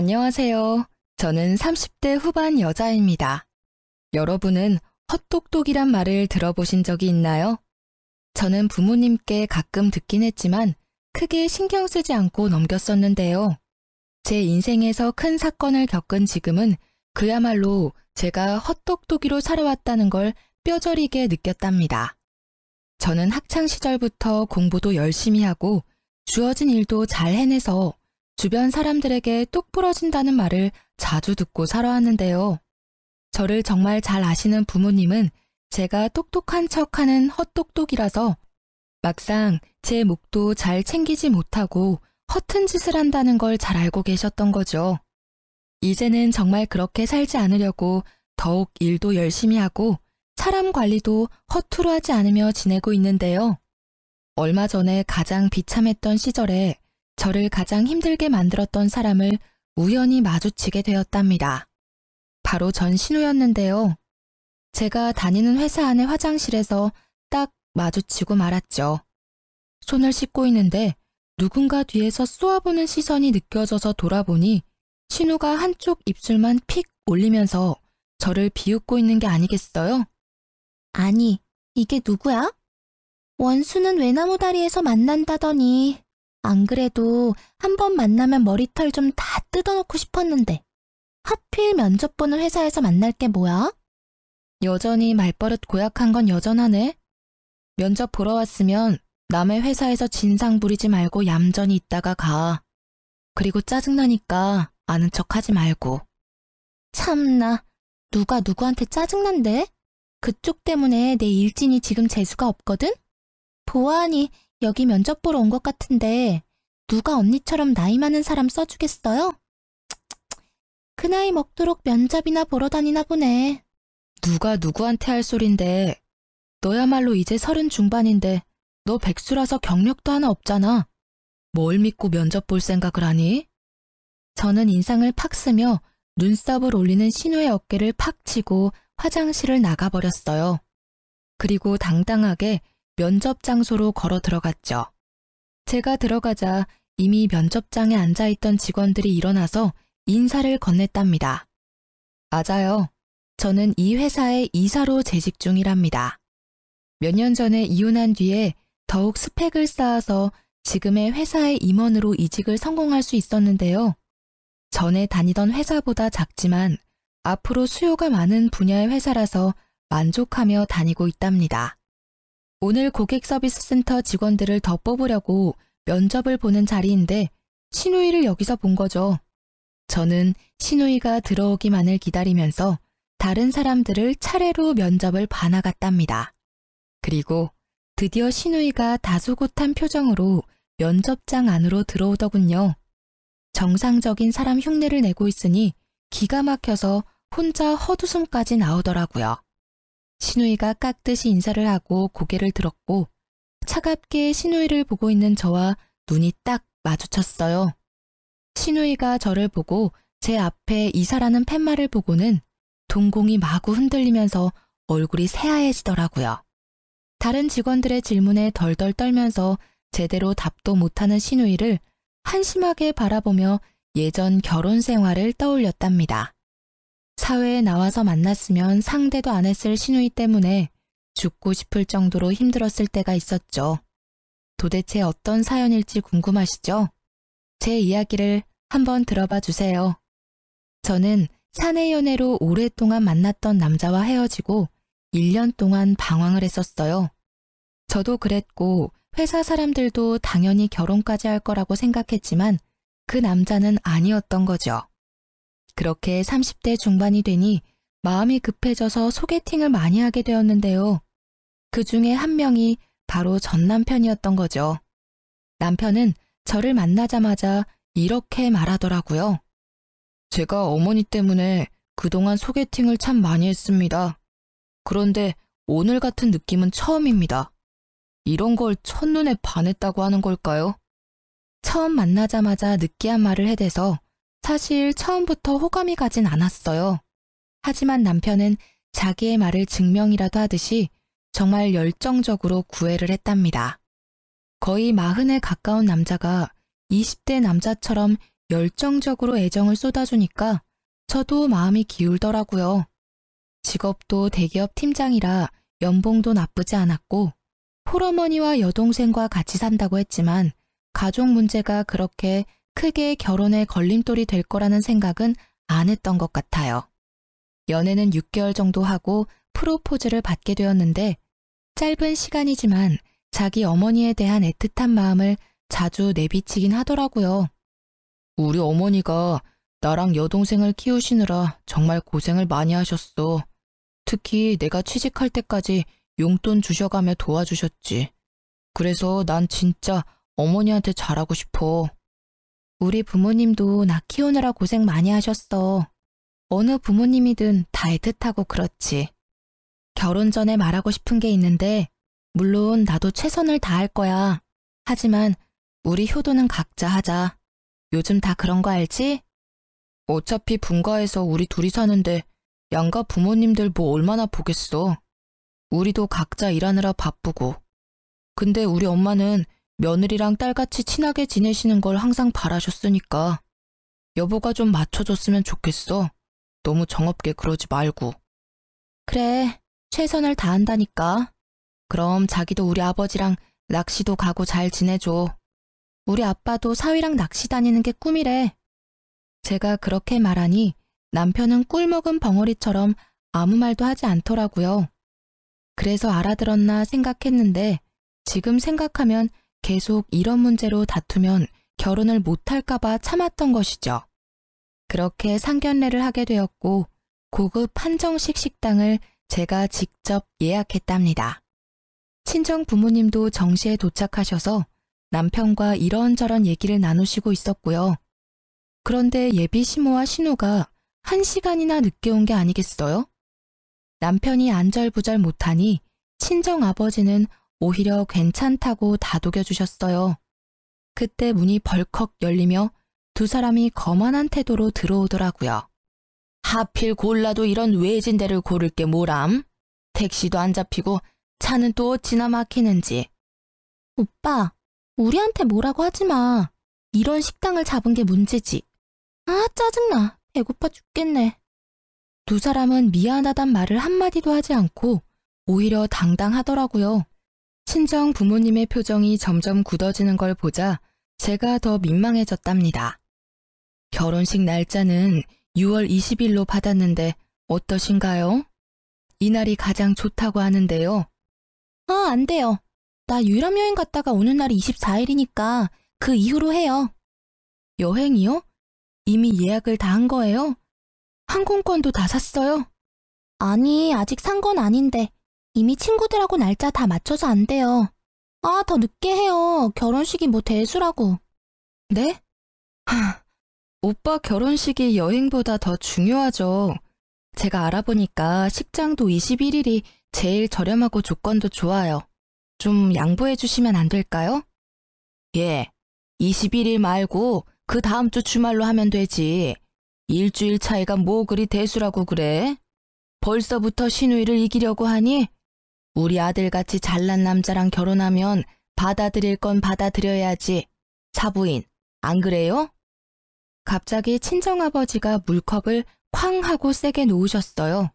안녕하세요. 저는 30대 후반 여자입니다. 여러분은 헛똑똑이란 말을 들어보신 적이 있나요? 저는 부모님께 가끔 듣긴 했지만 크게 신경 쓰지 않고 넘겼었는데요. 제 인생에서 큰 사건을 겪은 지금은 그야말로 제가 헛똑똑이로 살아왔다는 걸 뼈저리게 느꼈답니다. 저는 학창시절부터 공부도 열심히 하고 주어진 일도 잘 해내서 주변 사람들에게 똑부러진다는 말을 자주 듣고 살아왔는데요. 저를 정말 잘 아시는 부모님은 제가 똑똑한 척하는 헛똑똑이라서 막상 제 몫도 잘 챙기지 못하고 허튼 짓을 한다는 걸 잘 알고 계셨던 거죠. 이제는 정말 그렇게 살지 않으려고 더욱 일도 열심히 하고 사람 관리도 허투루 하지 않으며 지내고 있는데요. 얼마 전에 가장 비참했던 시절에 저를 가장 힘들게 만들었던 사람을 우연히 마주치게 되었답니다. 바로 전 신우였는데요. 제가 다니는 회사 안의 화장실에서 딱 마주치고 말았죠. 손을 씻고 있는데 누군가 뒤에서 쏘아보는 시선이 느껴져서 돌아보니 신우가 한쪽 입술만 픽 올리면서 저를 비웃고 있는 게 아니겠어요? 아니, 이게 누구야? 원수는 외나무 다리에서 만난다더니 안 그래도 한 번 만나면 머리털 좀 다 뜯어놓고 싶었는데 하필 면접 보는 회사에서 만날 게 뭐야? 여전히 말버릇 고약한 건 여전하네. 면접 보러 왔으면 남의 회사에서 진상 부리지 말고 얌전히 있다가 가. 그리고 짜증나니까 아는 척 하지 말고. 참나, 누가 누구한테 짜증난대? 그쪽 때문에 내 일진이 지금 재수가 없거든? 보아하니 여기 면접 보러 온 것 같은데 누가 언니처럼 나이 많은 사람 써주겠어요? 그 나이 먹도록 면접이나 보러 다니나 보네. 누가 누구한테 할 소린데. 너야말로 이제 30 중반인데 너 백수라서 경력도 하나 없잖아. 뭘 믿고 면접 볼 생각을 하니? 저는 인상을 팍 쓰며 눈썹을 올리는 신우의 어깨를 팍 치고 화장실을 나가버렸어요. 그리고 당당하게 면접 장소로 걸어 들어갔죠. 제가 들어가자 이미 면접장에 앉아있던 직원들이 일어나서 인사를 건넸답니다. 맞아요. 저는 이 회사의 이사로 재직 중이랍니다. 몇 년 전에 이혼한 뒤에 더욱 스펙을 쌓아서 지금의 회사의 임원으로 이직을 성공할 수 있었는데요. 전에 다니던 회사보다 작지만 앞으로 수요가 많은 분야의 회사라서 만족하며 다니고 있답니다. 오늘 고객 서비스 센터 직원들을 더 뽑으려고 면접을 보는 자리인데 신우이를 여기서 본 거죠. 저는 신우이가 들어오기만을 기다리면서 다른 사람들을 차례로 면접을 봐나갔답니다. 그리고 드디어 신우이가 다소곳한 표정으로 면접장 안으로 들어오더군요. 정상적인 사람 흉내를 내고 있으니 기가 막혀서 혼자 헛웃음까지 나오더라고요. 신우이가 깍듯이 인사를 하고 고개를 들었고 차갑게 신우이를 보고 있는 저와 눈이 딱 마주쳤어요. 신우이가 저를 보고 제 앞에 이사라는 팻말을 보고는 동공이 마구 흔들리면서 얼굴이 새하얘지더라고요. 다른 직원들의 질문에 덜덜 떨면서 제대로 답도 못하는 신우이를 한심하게 바라보며 예전 결혼 생활을 떠올렸답니다. 사회에 나와서 만났으면 상대도 안 했을 신우이 때문에 죽고 싶을 정도로 힘들었을 때가 있었죠. 도대체 어떤 사연일지 궁금하시죠? 제 이야기를 한번 들어봐 주세요. 저는 사내 연애로 오랫동안 만났던 남자와 헤어지고 1년 동안 방황을 했었어요. 저도 그랬고 회사 사람들도 당연히 결혼까지 할 거라고 생각했지만 그 남자는 아니었던 거죠. 그렇게 30대 중반이 되니 마음이 급해져서 소개팅을 많이 하게 되었는데요. 그 중에 한 명이 바로 전 남편이었던 거죠. 남편은 저를 만나자마자 이렇게 말하더라고요. 제가 어머니 때문에 그동안 소개팅을 참 많이 했습니다. 그런데 오늘 같은 느낌은 처음입니다. 이런 걸 첫눈에 반했다고 하는 걸까요? 처음 만나자마자 느끼한 말을 해대서 사실 처음부터 호감이 가진 않았어요. 하지만 남편은 자기의 말을 증명이라도 하듯이 정말 열정적으로 구애를 했답니다. 거의 40에 가까운 남자가 20대 남자처럼 열정적으로 애정을 쏟아주니까 저도 마음이 기울더라고요. 직업도 대기업 팀장이라 연봉도 나쁘지 않았고 홀어머니와 여동생과 같이 산다고 했지만 가족 문제가 그렇게 크게 결혼에 걸림돌이 될 거라는 생각은 안 했던 것 같아요. 연애는 6개월 정도 하고 프로포즈를 받게 되었는데 짧은 시간이지만 자기 어머니에 대한 애틋한 마음을 자주 내비치긴 하더라고요. 우리 어머니가 나랑 여동생을 키우시느라 정말 고생을 많이 하셨어. 특히 내가 취직할 때까지 용돈 주셔가며 도와주셨지. 그래서 난 진짜 어머니한테 잘하고 싶어. 우리 부모님도 나 키우느라 고생 많이 하셨어. 어느 부모님이든 다 애틋하고 그렇지. 결혼 전에 말하고 싶은 게 있는데 물론 나도 최선을 다할 거야. 하지만 우리 효도는 각자 하자. 요즘 다 그런 거 알지? 어차피 분가해서 우리 둘이 사는데 양가 부모님들 뭐 얼마나 보겠어. 우리도 각자 일하느라 바쁘고. 근데 우리 엄마는 며느리랑 딸같이 친하게 지내시는 걸 항상 바라셨으니까 여보가 좀 맞춰줬으면 좋겠어. 너무 정없게 그러지 말고. 그래, 최선을 다한다니까. 그럼 자기도 우리 아버지랑 낚시도 가고 잘 지내줘. 우리 아빠도 사위랑 낚시 다니는 게 꿈이래. 제가 그렇게 말하니 남편은 꿀먹은 벙어리처럼 아무 말도 하지 않더라고요. 그래서 알아들었나 생각했는데 지금 생각하면 계속 이런 문제로 다투면 결혼을 못할까봐 참았던 것이죠. 그렇게 상견례를 하게 되었고 고급 한정식 식당을 제가 직접 예약했답니다. 친정 부모님도 정시에 도착하셔서 남편과 이런저런 얘기를 나누시고 있었고요. 그런데 예비 시모와 신우가 1시간이나 늦게 온 게 아니겠어요? 남편이 안절부절 못하니 친정 아버지는 오히려 괜찮다고 다독여 주셨어요. 그때 문이 벌컥 열리며 두 사람이 거만한 태도로 들어오더라고요. 하필 골라도 이런 외진 데를 고를 게 뭐람? 택시도 안 잡히고 차는 또 어찌나 막히는지. 오빠, 우리한테 뭐라고 하지 마. 이런 식당을 잡은 게 문제지. 아, 짜증나. 배고파 죽겠네. 두 사람은 미안하단 말을 한마디도 하지 않고 오히려 당당하더라고요. 친정 부모님의 표정이 점점 굳어지는 걸 보자 제가 더 민망해졌답니다. 결혼식 날짜는 6월 20일로 받았는데 어떠신가요? 이날이 가장 좋다고 하는데요. 아, 안 돼요. 나 유럽 여행 갔다가 오는 날이 24일이니까 그 이후로 해요. 여행이요? 이미 예약을 다 한 거예요? 항공권도 다 샀어요? 아니, 아직 산 건 아닌데 이미 친구들하고 날짜 다 맞춰서 안 돼요. 아, 더 늦게 해요. 결혼식이 뭐 대수라고. 네? 오빠 결혼식이 여행보다 더 중요하죠. 제가 알아보니까 식장도 21일이 제일 저렴하고 조건도 좋아요. 좀 양보해 주시면 안 될까요? 예, 21일 말고 그 다음 주 주말로 하면 되지. 일주일 차이가 뭐 그리 대수라고 그래? 벌써부터 신우이를 이기려고 하니? 우리 아들같이 잘난 남자랑 결혼하면 받아들일 건 받아들여야지. 사부인, 안 그래요? 갑자기 친정아버지가 물컵을 쾅 하고 세게 놓으셨어요.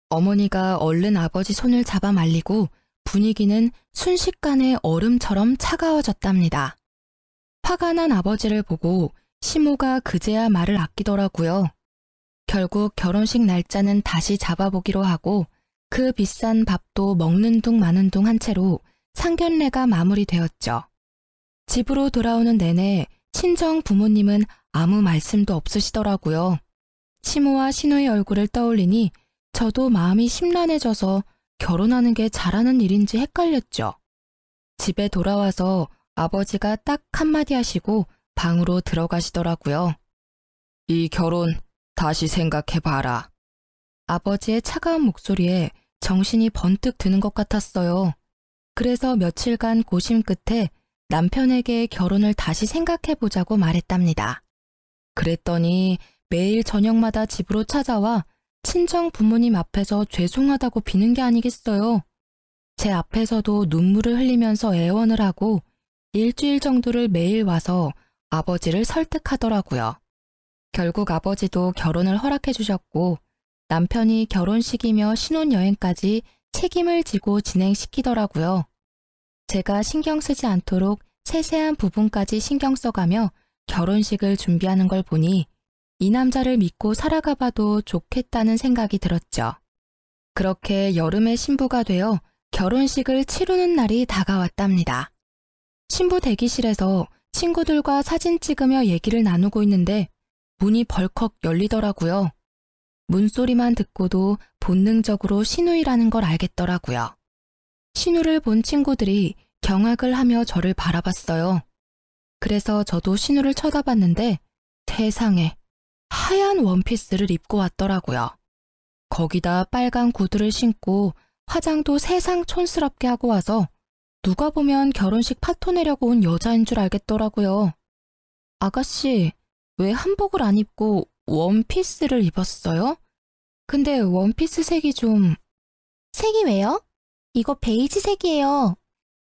어머니가 얼른 아버지 손을 잡아 말리고 분위기는 순식간에 얼음처럼 차가워졌답니다. 화가 난 아버지를 보고 시모가 그제야 말을 아끼더라고요. 결국 결혼식 날짜는 다시 잡아보기로 하고 그 비싼 밥도 먹는 둥 마는 둥 한 채로 상견례가 마무리되었죠. 집으로 돌아오는 내내 친정 부모님은 아무 말씀도 없으시더라고요. 시모와 신우의 얼굴을 떠올리니 저도 마음이 심란해져서 결혼하는 게 잘하는 일인지 헷갈렸죠. 집에 돌아와서 아버지가 딱 한마디 하시고 방으로 들어가시더라고요. 이 결혼 다시 생각해봐라. 아버지의 차가운 목소리에 정신이 번뜩 드는 것 같았어요. 그래서 며칠간 고심 끝에 남편에게 결혼을 다시 생각해보자고 말했답니다. 그랬더니 매일 저녁마다 집으로 찾아와 친정 부모님 앞에서 죄송하다고 비는 게 아니겠어요. 제 앞에서도 눈물을 흘리면서 애원을 하고 일주일 정도를 매일 와서 아버지를 설득하더라고요. 결국 아버지도 결혼을 허락해 주셨고 남편이 결혼식이며 신혼여행까지 책임을 지고 진행시키더라고요. 제가 신경 쓰지 않도록 세세한 부분까지 신경 써가며 결혼식을 준비하는 걸 보니 이 남자를 믿고 살아가 봐도 좋겠다는 생각이 들었죠. 그렇게 여름에 신부가 되어 결혼식을 치르는 날이 다가왔답니다. 신부 대기실에서 친구들과 사진 찍으며 얘기를 나누고 있는데 문이 벌컥 열리더라고요. 문소리만 듣고도 본능적으로 신우이라는 걸 알겠더라고요. 신우를 본 친구들이 경악을 하며 저를 바라봤어요. 그래서 저도 신우를 쳐다봤는데 세상에 하얀 원피스를 입고 왔더라고요. 거기다 빨간 구두를 신고 화장도 세상 촌스럽게 하고 와서 누가 보면 결혼식 파토 내려고 온 여자인 줄 알겠더라고요. 아가씨, 왜 한복을 안 입고 원피스를 입었어요? 근데 원피스 색이 좀... 색이 왜요? 이거 베이지 색이에요.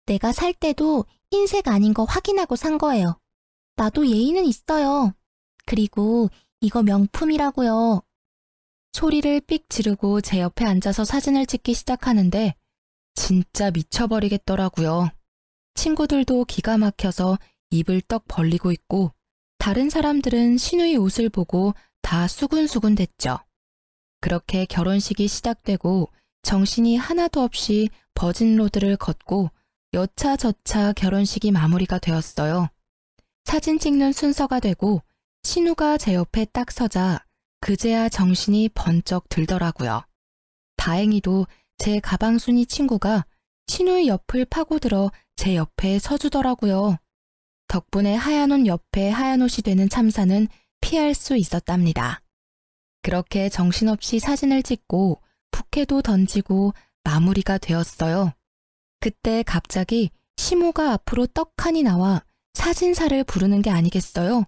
내가 살 때도 흰색 아닌 거 확인하고 산 거예요. 나도 예의는 있어요. 그리고 이거 명품이라고요. 소리를 삑 지르고 제 옆에 앉아서 사진을 찍기 시작하는데 진짜 미쳐버리겠더라고요. 친구들도 기가 막혀서 입을 떡 벌리고 있고 다른 사람들은 신우의 옷을 보고 다 수군수군 됐죠. 그렇게 결혼식이 시작되고 정신이 하나도 없이 버진로드를 걷고 여차저차 결혼식이 마무리가 되었어요. 사진 찍는 순서가 되고 신우가 제 옆에 딱 서자 그제야 정신이 번쩍 들더라고요. 다행히도 제 가방순이 친구가 신우의 옆을 파고들어 제 옆에 서주더라고요. 덕분에 하얀 옷 옆에 하얀 옷이 되는 참사는 피할 수 있었답니다. 그렇게 정신없이 사진을 찍고 부케도 던지고 마무리가 되었어요. 그때 갑자기 시모가 앞으로 떡하니 나와 사진사를 부르는 게 아니겠어요?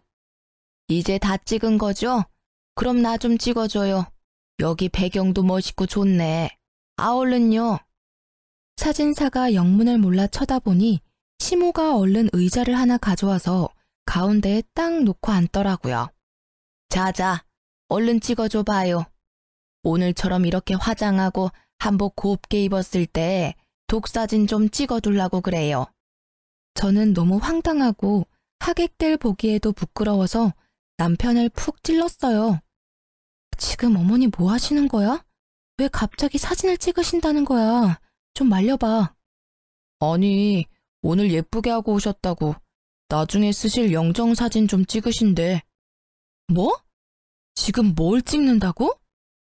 이제 다 찍은 거죠? 그럼 나 좀 찍어줘요. 여기 배경도 멋있고 좋네. 아, 얼른요. 사진사가 영문을 몰라 쳐다보니 시모가 얼른 의자를 하나 가져와서 가운데에 딱 놓고 앉더라고요. 자자, 얼른 찍어줘 봐요. 오늘처럼 이렇게 화장하고 한복 곱게 입었을 때 독사진 좀 찍어두려고 그래요. 저는 너무 황당하고 하객들 보기에도 부끄러워서 남편을 푹 찔렀어요. 지금 어머니 뭐 하시는 거야? 왜 갑자기 사진을 찍으신다는 거야? 좀 말려봐. 아니, 오늘 예쁘게 하고 오셨다고 나중에 쓰실 영정사진 좀 찍으신대. 뭐? 지금 뭘 찍는다고?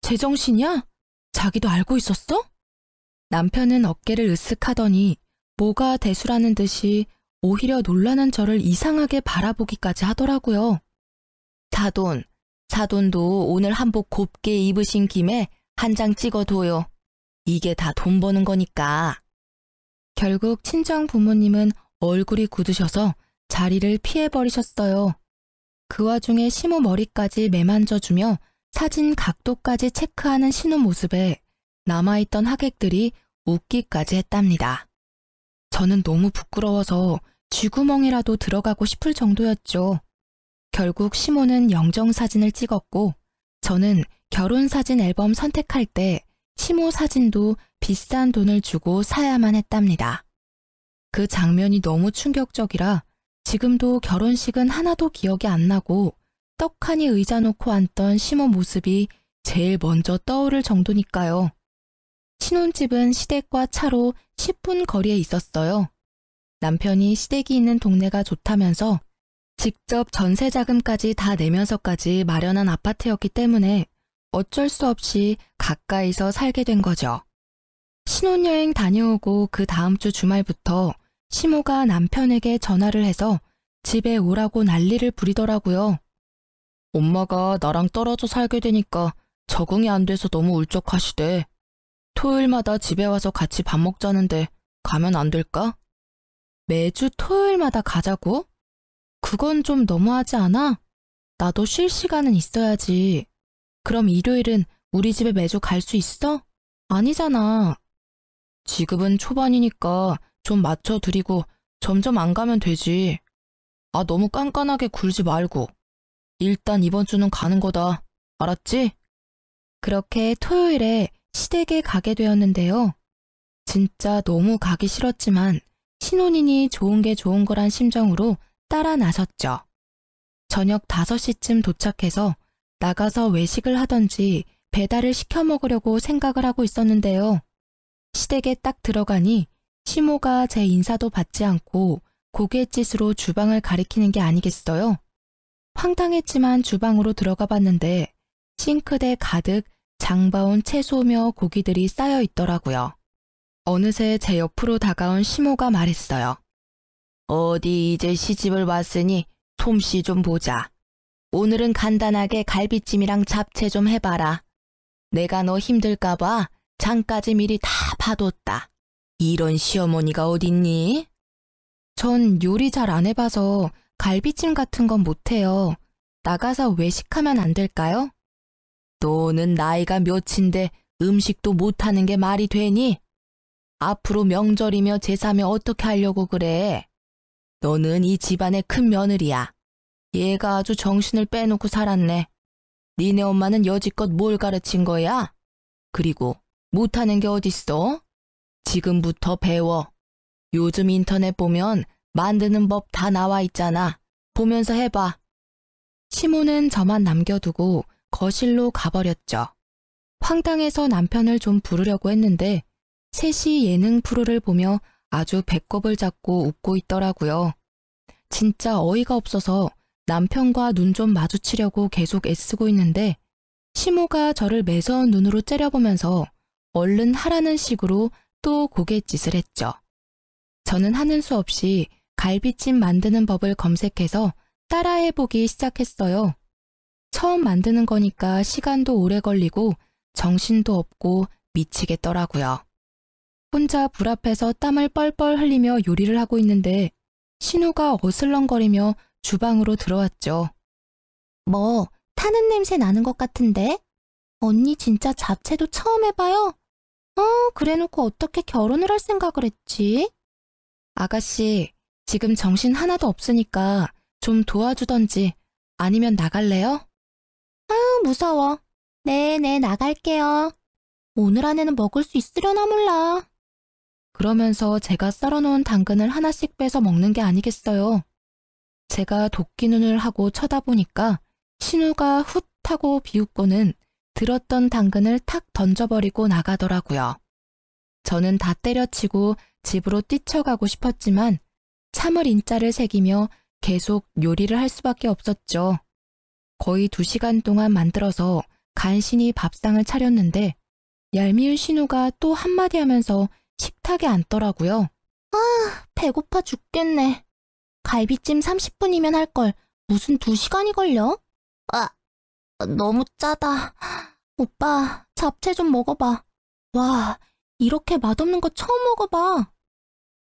제정신이야? 자기도 알고 있었어? 남편은 어깨를 으쓱하더니 뭐가 대수라는 듯이 오히려 놀라는 저를 이상하게 바라보기까지 하더라고요. 사돈도 오늘 한복 곱게 입으신 김에 한 장 찍어둬요. 이게 다 돈 버는 거니까. 결국 친정 부모님은 얼굴이 굳으셔서 자리를 피해버리셨어요. 그 와중에 시모 머리까지 매만져주며 사진 각도까지 체크하는 신우 모습에 남아있던 하객들이 웃기까지 했답니다. 저는 너무 부끄러워서 쥐구멍이라도 들어가고 싶을 정도였죠. 결국 시모는 영정사진을 찍었고 저는 결혼사진 앨범 선택할 때 시모 사진도 비싼 돈을 주고 사야만 했답니다. 그 장면이 너무 충격적이라 지금도 결혼식은 하나도 기억이 안 나고 떡하니 의자 놓고 앉던 시모 모습이 제일 먼저 떠오를 정도니까요. 신혼집은 시댁과 차로 10분 거리에 있었어요. 남편이 시댁이 있는 동네가 좋다면서 직접 전세 자금까지 다 내면서까지 마련한 아파트였기 때문에 어쩔 수 없이 가까이서 살게 된 거죠. 신혼여행 다녀오고 그 다음 주 주말부터 시모가 남편에게 전화를 해서 집에 오라고 난리를 부리더라고요. 엄마가 나랑 떨어져 살게 되니까 적응이 안 돼서 너무 울적하시대. 토요일마다 집에 와서 같이 밥 먹자는데 가면 안 될까? 매주 토요일마다 가자고? 그건 좀 너무하지 않아? 나도 쉴 시간은 있어야지. 그럼 일요일은 우리 집에 매주 갈 수 있어? 아니잖아. 지급은 초반이니까 좀 맞춰드리고 점점 안 가면 되지. 너무 깐깐하게 굴지 말고. 일단 이번 주는 가는 거다. 알았지? 그렇게 토요일에 시댁에 가게 되었는데요. 진짜 너무 가기 싫었지만 신혼이니 좋은 게 좋은 거란 심정으로 따라 나섰죠. 저녁 5시쯤 도착해서 나가서 외식을 하던지 배달을 시켜 먹으려고 생각을 하고 있었는데요. 시댁에 딱 들어가니 시모가 제 인사도 받지 않고 고갯짓으로 주방을 가리키는 게 아니겠어요? 황당했지만 주방으로 들어가 봤는데 싱크대 가득 장봐온 채소며 고기들이 쌓여 있더라고요. 어느새 제 옆으로 다가온 시모가 말했어요. 어디 이제 시집을 왔으니 솜씨 좀 보자. 오늘은 간단하게 갈비찜이랑 잡채 좀 해봐라. 내가 너 힘들까봐 장까지 미리 다 봐뒀다. 이런 시어머니가 어딨니? 전 요리 잘 안 해봐서 갈비찜 같은 건 못해요. 나가서 외식하면 안 될까요? 너는 나이가 몇인데 음식도 못하는 게 말이 되니? 앞으로 명절이며 제사며 어떻게 하려고 그래? 너는 이 집안의 큰 며느리야. 얘가 아주 정신을 빼놓고 살았네. 니네 엄마는 여지껏 뭘 가르친 거야? 그리고 못하는 게 어딨어? 지금부터 배워. 요즘 인터넷 보면 만드는 법 다 나와 있잖아. 보면서 해봐. 시모는 저만 남겨두고 거실로 가버렸죠. 황당해서 남편을 좀 부르려고 했는데 셋이 예능 프로를 보며 아주 배꼽을 잡고 웃고 있더라고요. 진짜 어이가 없어서 남편과 눈 좀 마주치려고 계속 애쓰고 있는데 시모가 저를 매서운 눈으로 째려보면서 얼른 하라는 식으로 또 고갯짓을 했죠. 저는 하는 수 없이 갈비찜 만드는 법을 검색해서 따라해보기 시작했어요. 처음 만드는 거니까 시간도 오래 걸리고 정신도 없고 미치겠더라고요. 혼자 불 앞에서 땀을 뻘뻘 흘리며 요리를 하고 있는데 신우가 어슬렁거리며 주방으로 들어왔죠. 뭐 타는 냄새 나는 것 같은데? 언니 진짜 잡채도 처음 해봐요? 그래놓고 어떻게 결혼을 할 생각을 했지? 아가씨, 지금 정신 하나도 없으니까 좀 도와주던지 아니면 나갈래요? 무서워. 네, 나갈게요. 오늘 안에는 먹을 수 있으려나 몰라. 그러면서 제가 썰어놓은 당근을 하나씩 빼서 먹는 게 아니겠어요. 제가 도끼 눈을 하고 쳐다보니까 신우가 훗 하고 비웃고는 들었던 당근을 탁 던져버리고 나가더라고요. 저는 다 때려치고 집으로 뛰쳐가고 싶었지만 참을 인자를 새기며 계속 요리를 할 수밖에 없었죠. 거의 2시간 동안 만들어서 간신히 밥상을 차렸는데 얄미운 신우가 또 한마디 하면서 식탁에 앉더라고요. 배고파 죽겠네. 갈비찜 30분이면 할 걸 무슨 2시간이 걸려? 너무 짜다. 오빠, 잡채 좀 먹어봐. 와, 이렇게 맛없는 거 처음 먹어봐.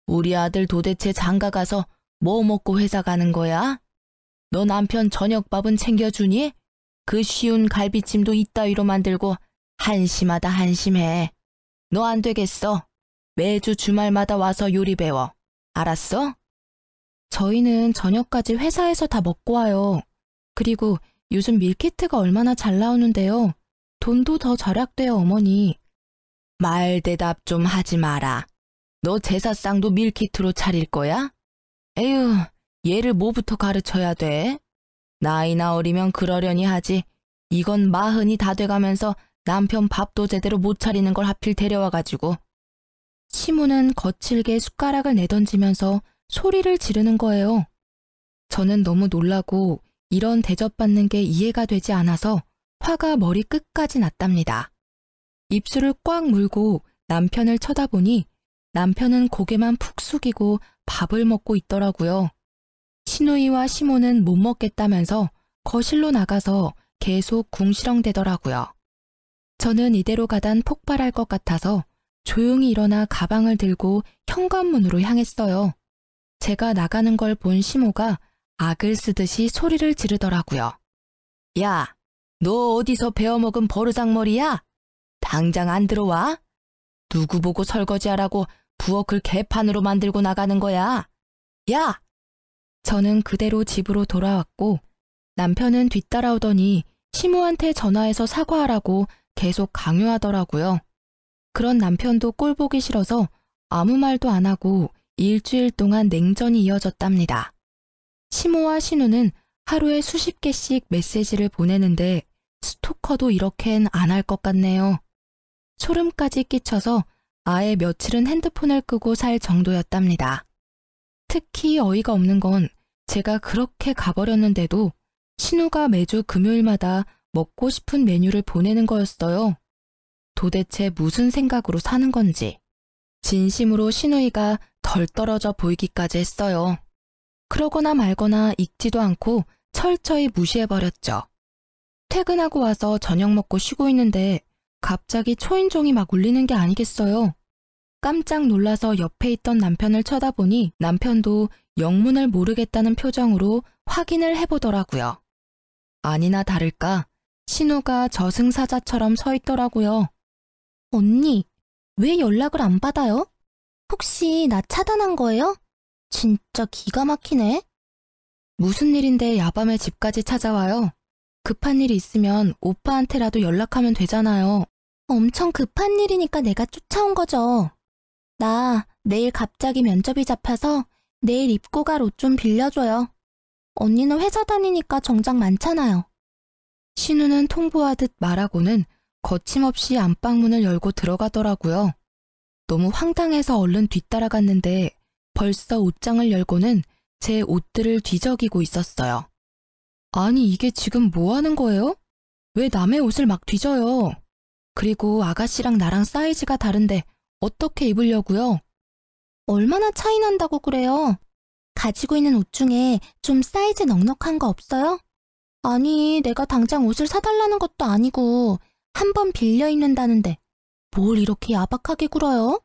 우리 아들 도대체 장가 가서 뭐 먹고 회사 가는 거야? 너 남편 저녁밥은 챙겨주니? 그 쉬운 갈비찜도 이따위로 만들고 한심하다 한심해. 너 안 되겠어. 매주 주말마다 와서 요리 배워. 알았어? 저희는 저녁까지 회사에서 다 먹고 와요. 그리고 요즘 밀키트가 얼마나 잘 나오는데요. 돈도 더 절약돼요, 어머니. 말 대답 좀 하지 마라. 너 제사상도 밀키트로 차릴 거야? 에휴, 얘를 뭐부터 가르쳐야 돼? 나이나 어리면 그러려니 하지. 이건 40이 다 돼가면서 남편 밥도 제대로 못 차리는 걸 하필 데려와가지고. 시모는 거칠게 숟가락을 내던지면서 소리를 지르는 거예요. 저는 너무 놀라고 이런 대접받는 게 이해가 되지 않아서 화가 머리 끝까지 났답니다. 입술을 꽉 물고 남편을 쳐다보니 남편은 고개만 푹 숙이고 밥을 먹고 있더라고요. 시누이와 시모는 못 먹겠다면서 거실로 나가서 계속 궁시렁대더라고요. 저는 이대로 가단 폭발할 것 같아서 조용히 일어나 가방을 들고 현관문으로 향했어요. 제가 나가는 걸 본 시모가 악을 쓰듯이 소리를 지르더라고요. 야, 너 어디서 배워먹은 버르장머리야? 당장 안 들어와? 누구 보고 설거지하라고 부엌을 개판으로 만들고 나가는 거야? 야! 저는 그대로 집으로 돌아왔고 남편은 뒤따라오더니 시모한테 전화해서 사과하라고 계속 강요하더라고요. 그런 남편도 꼴 보기 싫어서 아무 말도 안 하고 일주일 동안 냉전이 이어졌답니다. 시모와 신우는 하루에 수십 개씩 메시지를 보내는데 스토커도 이렇게는 안 할 것 같네요. 소름까지 끼쳐서 아예 며칠은 핸드폰을 끄고 살 정도였답니다. 특히 어이가 없는 건 제가 그렇게 가버렸는데도 신우가 매주 금요일마다 먹고 싶은 메뉴를 보내는 거였어요. 도대체 무슨 생각으로 사는 건지. 진심으로 신우이가 덜 떨어져 보이기까지 했어요. 그러거나 말거나 읽지도 않고 철저히 무시해버렸죠. 퇴근하고 와서 저녁 먹고 쉬고 있는데 갑자기 초인종이 막 울리는 게 아니겠어요. 깜짝 놀라서 옆에 있던 남편을 쳐다보니 남편도 영문을 모르겠다는 표정으로 확인을 해보더라고요. 아니나 다를까 신우가 저승사자처럼 서 있더라고요. 언니, 왜 연락을 안 받아요? 혹시 나 차단한 거예요? 진짜 기가 막히네. 무슨 일인데 야밤에 집까지 찾아와요? 급한 일이 있으면 오빠한테라도 연락하면 되잖아요. 엄청 급한 일이니까 내가 쫓아온 거죠. 나 내일 갑자기 면접이 잡혀서 내일 입고 갈 옷 좀 빌려줘요. 언니는 회사 다니니까 정장 많잖아요. 신우는 통보하듯 말하고는 거침없이 안방문을 열고 들어가더라고요. 너무 황당해서 얼른 뒤따라갔는데 벌써 옷장을 열고는 제 옷들을 뒤적이고 있었어요. 아니 이게 지금 뭐 하는 거예요? 왜 남의 옷을 막 뒤져요? 그리고 아가씨랑 나랑 사이즈가 다른데 어떻게 입으려고요? 얼마나 차이 난다고 그래요? 가지고 있는 옷 중에 좀 사이즈 넉넉한 거 없어요? 아니, 내가 당장 옷을 사달라는 것도 아니고 한 번 빌려 입는다는데 뭘 이렇게 야박하게 굴어요?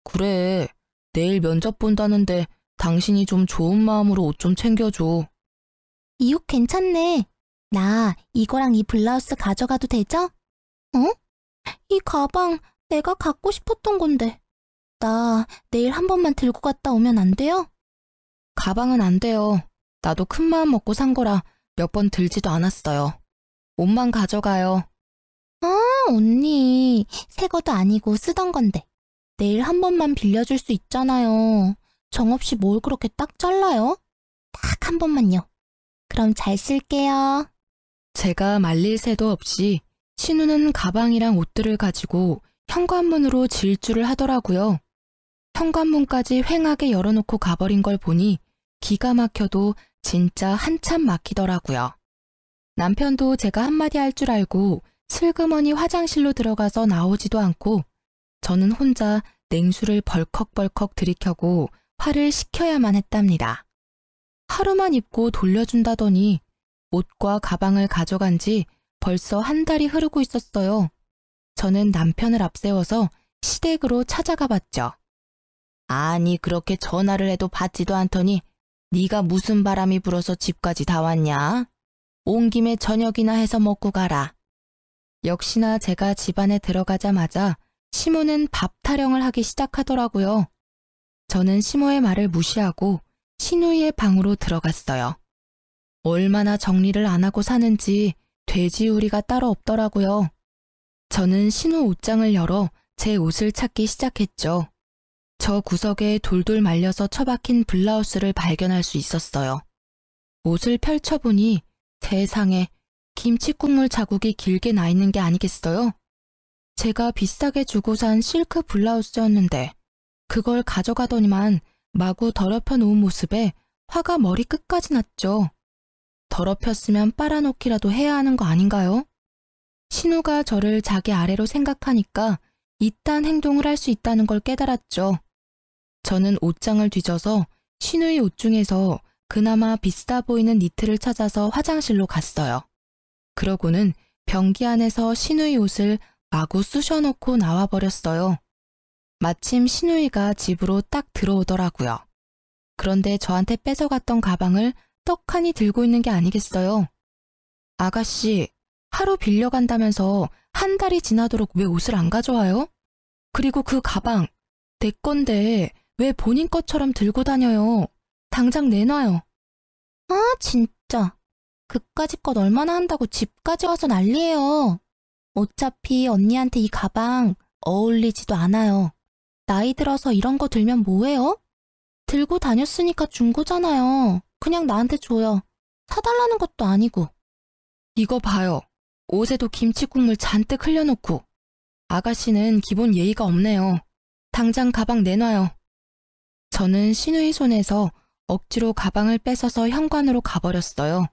그래, 내일 면접 본다는데 당신이 좀 좋은 마음으로 옷 좀 챙겨줘. 이 옷 괜찮네. 나 이거랑 이 블라우스 가져가도 되죠? 이 가방 내가 갖고 싶었던 건데. 나 내일 한 번만 들고 갔다 오면 안 돼요? 가방은 안 돼요. 나도 큰 마음 먹고 산 거라 몇 번 들지도 않았어요. 옷만 가져가요. 언니, 새 것도 아니고 쓰던 건데. 내일 한 번만 빌려줄 수 있잖아요. 정없이 뭘 그렇게 딱 잘라요? 딱 한 번만요. 그럼 잘 쓸게요. 제가 말릴 새도 없이 신우는 가방이랑 옷들을 가지고 현관문으로 질주를 하더라고요. 현관문까지 휑하게 열어놓고 가버린 걸 보니 기가 막혀도 진짜 한참 막히더라고요. 남편도 제가 한마디 할 줄 알고 슬그머니 화장실로 들어가서 나오지도 않고 저는 혼자 냉수를 벌컥벌컥 들이켜고 화를 식혀야만 했답니다. 하루만 입고 돌려준다더니 옷과 가방을 가져간 지 벌써 한 달이 흐르고 있었어요. 저는 남편을 앞세워서 시댁으로 찾아가 봤죠. 아니 그렇게 전화를 해도 받지도 않더니 네가 무슨 바람이 불어서 집까지 다 왔냐? 온 김에 저녁이나 해서 먹고 가라. 역시나 제가 집안에 들어가자마자 시모는 밥 타령을 하기 시작하더라고요. 저는 시모의 말을 무시하고 신우이의 방으로 들어갔어요. 얼마나 정리를 안 하고 사는지 돼지우리가 따로 없더라고요. 저는 신우 옷장을 열어 제 옷을 찾기 시작했죠. 저 구석에 돌돌 말려서 처박힌 블라우스를 발견할 수 있었어요. 옷을 펼쳐보니 세상에 김치국물 자국이 길게 나 있는 게 아니겠어요? 제가 비싸게 주고 산 실크 블라우스였는데 그걸 가져가더니만 마구 더럽혀 놓은 모습에 화가 머리 끝까지 났죠. 더럽혔으면 빨아놓기라도 해야 하는 거 아닌가요? 신우가 저를 자기 아래로 생각하니까 이딴 행동을 할 수 있다는 걸 깨달았죠. 저는 옷장을 뒤져서 신우의 옷 중에서 그나마 비싸 보이는 니트를 찾아서 화장실로 갔어요. 그러고는 변기 안에서 신우의 옷을 마구 쑤셔놓고 나와버렸어요. 마침 신우이가 집으로 딱 들어오더라고요. 그런데 저한테 뺏어갔던 가방을 떡하니 들고 있는 게 아니겠어요. 아가씨, 하루 빌려간다면서 한 달이 지나도록 왜 옷을 안 가져와요? 그리고 그 가방, 내 건데 왜 본인 것처럼 들고 다녀요? 당장 내놔요. 아, 진짜. 그까짓 것 얼마나 한다고 집까지 와서 난리예요. 어차피 언니한테 이 가방 어울리지도 않아요. 나이 들어서 이런 거 들면 뭐해요? 들고 다녔으니까 준 거잖아요. 그냥 나한테 줘요. 사달라는 것도 아니고. 이거 봐요. 옷에도 김치국물 잔뜩 흘려놓고. 아가씨는 기본 예의가 없네요. 당장 가방 내놔요. 저는 신우이 손에서 억지로 가방을 뺏어서 현관으로 가버렸어요.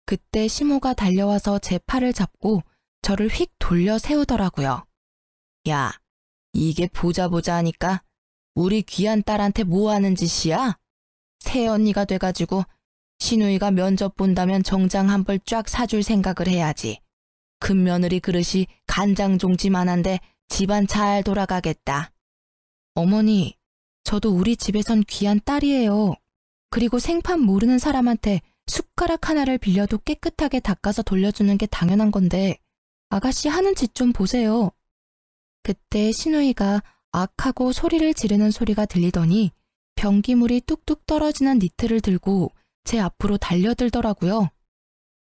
그때 시모가 달려와서 제 팔을 잡고 저를 휙 돌려 세우더라고요. 야, 이게 보자 하니까 우리 귀한 딸한테 뭐 하는 짓이야? 새언니가 돼가지고 신우이가 면접 본다면 정장 한 벌 쫙 사줄 생각을 해야지. 큰며느리 그릇이 간장종지만한데 집안 잘 돌아가겠다. 어머니, 저도 우리 집에선 귀한 딸이에요. 그리고 생판 모르는 사람한테 숟가락 하나를 빌려도 깨끗하게 닦아서 돌려주는 게 당연한 건데 아가씨 하는 짓 좀 보세요. 그때 신우이가 악하고 소리를 지르는 소리가 들리더니 변기물이 뚝뚝 떨어지는 니트를 들고 제 앞으로 달려들더라고요.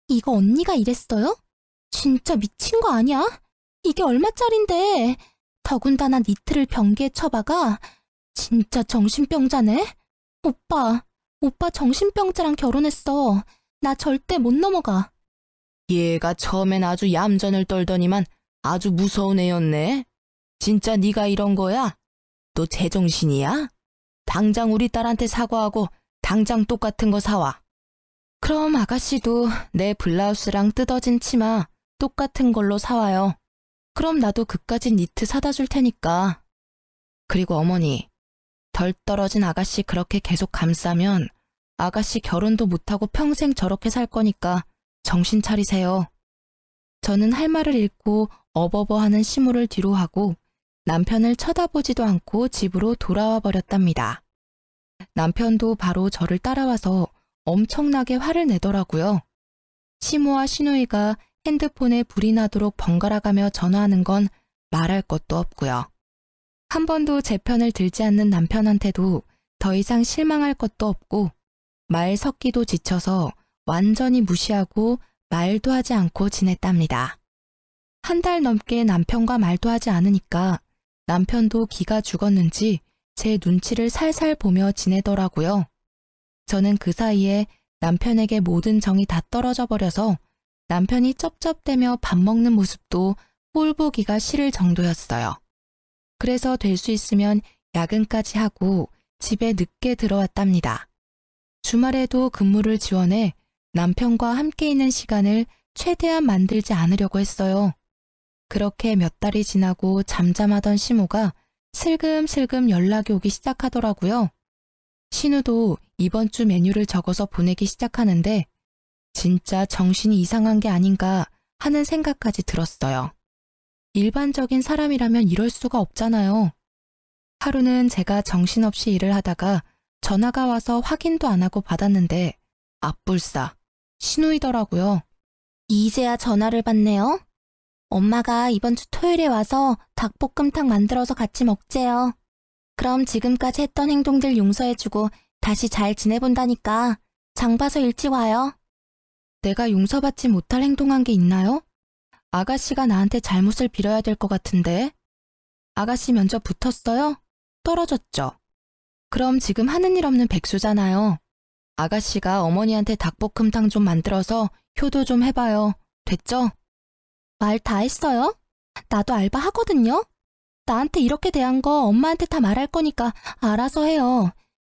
이거 언니가 이랬어요? 진짜 미친 거 아니야? 이게 얼마짜린데? 더군다나 니트를 변기에 쳐박아? 진짜 정신병자네? 오빠 정신병자랑 결혼했어. 나 절대 못 넘어가. 얘가 처음엔 아주 얌전을 떨더니만 아주 무서운 애였네. 진짜 네가 이런 거야? 너 제정신이야? 당장 우리 딸한테 사과하고 당장 똑같은 거 사와. 그럼 아가씨도 내 블라우스랑 뜯어진 치마 똑같은 걸로 사와요. 그럼 나도 그까짓 니트 사다 줄 테니까. 그리고 어머니, 덜 떨어진 아가씨 그렇게 계속 감싸면 아가씨 결혼도 못하고 평생 저렇게 살 거니까 정신 차리세요. 저는 할 말을 잃고 어버버하는 시무를 뒤로 하고 남편을 쳐다보지도 않고 집으로 돌아와 버렸답니다. 남편도 바로 저를 따라와서 엄청나게 화를 내더라고요. 시무와 시누이가 핸드폰에 불이 나도록 번갈아가며 전화하는 건 말할 것도 없고요. 한 번도 제 편을 들지 않는 남편한테도 더 이상 실망할 것도 없고 말 섞기도 지쳐서 완전히 무시하고 말도 하지 않고 지냈답니다. 한 달 넘게 남편과 말도 하지 않으니까 남편도 기가 죽었는지 제 눈치를 살살 보며 지내더라고요. 저는 그 사이에 남편에게 모든 정이 다 떨어져 버려서 남편이 쩝쩝대며 밥 먹는 모습도 꼴 보기가 싫을 정도였어요. 그래서 될 수 있으면 야근까지 하고 집에 늦게 들어왔답니다. 주말에도 근무를 지원해 남편과 함께 있는 시간을 최대한 만들지 않으려고 했어요. 그렇게 몇 달이 지나고 잠잠하던 시모가 슬금슬금 연락이 오기 시작하더라고요. 신우도 이번 주 메뉴를 적어서 보내기 시작하는데 진짜 정신이 이상한 게 아닌가 하는 생각까지 들었어요. 일반적인 사람이라면 이럴 수가 없잖아요. 하루는 제가 정신없이 일을 하다가 전화가 와서 확인도 안 하고 받았는데 앞불싸 신우이더라고요. 이제야 전화를 받네요. 엄마가 이번 주 토요일에 와서 닭볶음탕 만들어서 같이 먹재요. 그럼 지금까지 했던 행동들 용서해주고 다시 잘 지내본다니까 장 봐서 일찍 와요. 내가 용서받지 못할 행동한 게 있나요? 아가씨가 나한테 잘못을 빌어야 될 것 같은데. 아가씨 면접 붙었어요? 떨어졌죠? 그럼 지금 하는 일 없는 백수잖아요. 아가씨가 어머니한테 닭볶음탕 좀 만들어서 효도 좀 해봐요. 됐죠? 말 다 했어요? 나도 알바 하거든요. 나한테 이렇게 대한 거 엄마한테 다 말할 거니까 알아서 해요.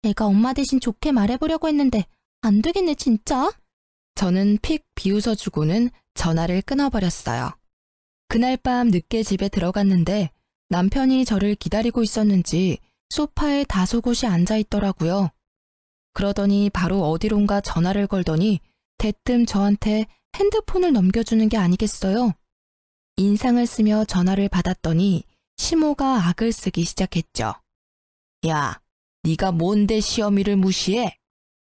내가 엄마 대신 좋게 말해보려고 했는데 안 되겠네 진짜. 저는 픽 비웃어주고는 전화를 끊어버렸어요. 그날 밤 늦게 집에 들어갔는데 남편이 저를 기다리고 있었는지 소파에 다소곳이 앉아있더라고요. 그러더니 바로 어디론가 전화를 걸더니 대뜸 저한테 핸드폰을 넘겨주는 게 아니겠어요? 인상을 쓰며 전화를 받았더니 시모가 악을 쓰기 시작했죠. 야, 네가 뭔데 시어미를 무시해?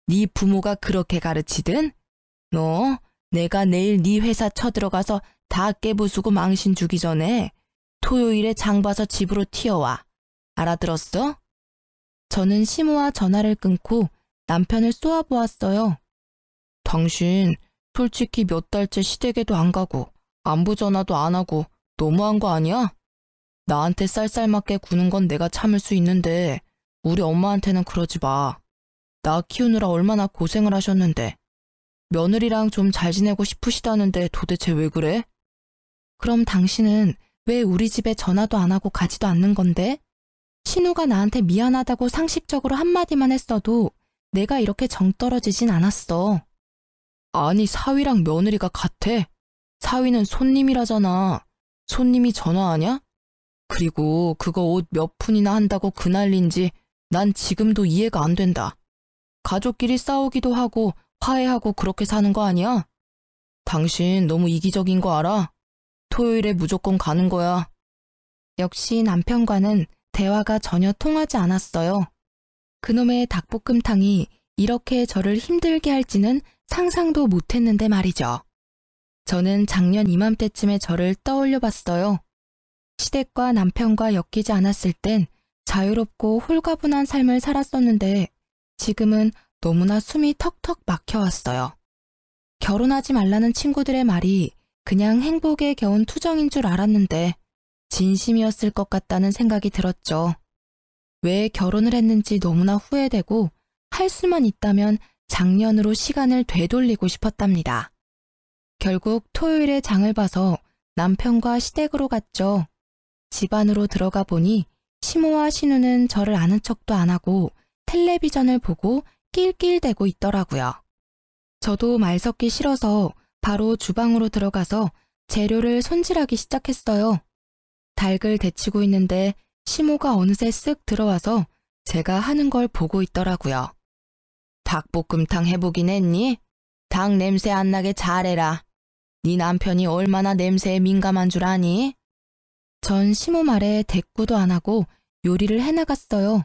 네 부모가 그렇게 가르치든? 너 내가 내일 네 회사 쳐들어가서 다 깨부수고 망신 주기 전에 토요일에 장 봐서 집으로 튀어와. 알아들었어? 저는 시모와 전화를 끊고 남편을 쏘아보았어요. 당신 솔직히 몇 달째 시댁에도 안 가고 안부 전화도 안 하고 너무한 거 아니야? 나한테 쌀쌀맞게 구는 건 내가 참을 수 있는데 우리 엄마한테는 그러지 마. 나 키우느라 얼마나 고생을 하셨는데. 며느리랑 좀 잘 지내고 싶으시다는데 도대체 왜 그래? 그럼 당신은 왜 우리 집에 전화도 안 하고 가지도 않는 건데? 신우가 나한테 미안하다고 상식적으로 한마디만 했어도 내가 이렇게 정 떨어지진 않았어. 아니, 사위랑 며느리가 같아. 사위는 손님이라잖아. 손님이 전화하냐? 그리고 그거 옷 몇 푼이나 한다고 그 난리인지 난 지금도 이해가 안 된다. 가족끼리 싸우기도 하고 화해하고 그렇게 사는 거 아니야? 당신 너무 이기적인 거 알아? 토요일에 무조건 가는 거야. 역시 남편과는 대화가 전혀 통하지 않았어요. 그놈의 닭볶음탕이 이렇게 저를 힘들게 할지는 상상도 못했는데 말이죠. 저는 작년 이맘때쯤에 저를 떠올려 봤어요. 시댁과 남편과 엮이지 않았을 땐 자유롭고 홀가분한 삶을 살았었는데 지금은 너무나 숨이 턱턱 막혀왔어요. 결혼하지 말라는 친구들의 말이 그냥 행복에 겨운 투정인 줄 알았는데 진심이었을 것 같다는 생각이 들었죠. 왜 결혼을 했는지 너무나 후회되고 할 수만 있다면 작년으로 시간을 되돌리고 싶었답니다. 결국 토요일에 장을 봐서 남편과 시댁으로 갔죠. 집 안으로 들어가 보니 시모와 신우는 저를 아는 척도 안 하고 텔레비전을 보고 낄낄대고 있더라고요. 저도 말 섞기 싫어서 바로 주방으로 들어가서 재료를 손질하기 시작했어요. 닭을 데치고 있는데 시모가 어느새 쓱 들어와서 제가 하는 걸 보고 있더라고요. 닭볶음탕 해보긴 했니? 닭 냄새 안 나게 잘해라. 네 남편이 얼마나 냄새에 민감한 줄 아니? 전 시모 말에 대꾸도 안 하고 요리를 해나갔어요.